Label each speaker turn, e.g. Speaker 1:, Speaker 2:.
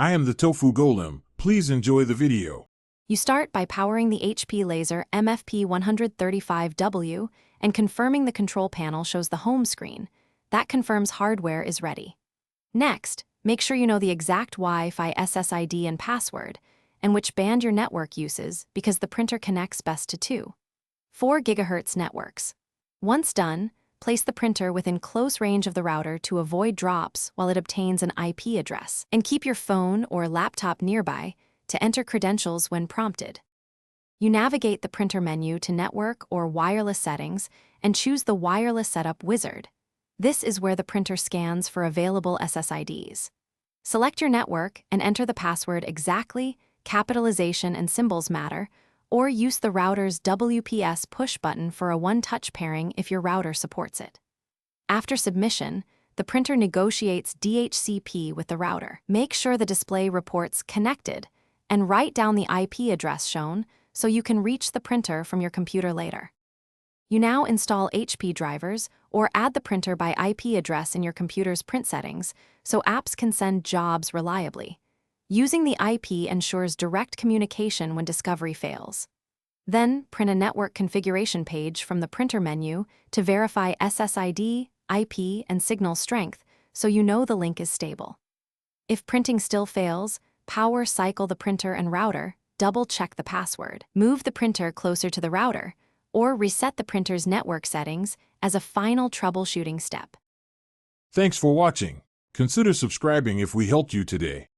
Speaker 1: I am the Tofu Golem. Please enjoy the video.
Speaker 2: You start by powering the HP Laser MFP 135W and confirming the control panel shows the home screen. That confirms hardware is ready. Next, make sure you know the exact Wi-Fi SSID and password, and which band your network uses because the printer connects best to 4 GHz networks. Once done, place the printer within close range of the router to avoid drops while it obtains an IP address, and keep your phone or laptop nearby to enter credentials when prompted. You navigate the printer menu to network or wireless settings and choose the wireless setup wizard. This is where the printer scans for available SSIDs. Select your network and enter the password exactly, capitalization and symbols matter, or use the router's WPS push button for a one-touch pairing if your router supports it. After submission, the printer negotiates DHCP with the router. Make sure the display reports connected and write down the IP address shown so you can reach the printer from your computer later. You now install HP drivers or add the printer by IP address in your computer's print settings so apps can send jobs reliably. Using the IP ensures direct communication when discovery fails. Then, print a network configuration page from the printer menu to verify SSID, IP, and signal strength so you know the link is stable. If printing still fails, power cycle the printer and router, double-check the password, move the printer closer to the router, or reset the printer's network settings as a final troubleshooting step.
Speaker 1: Thanks for watching. Consider subscribing if we helped you today.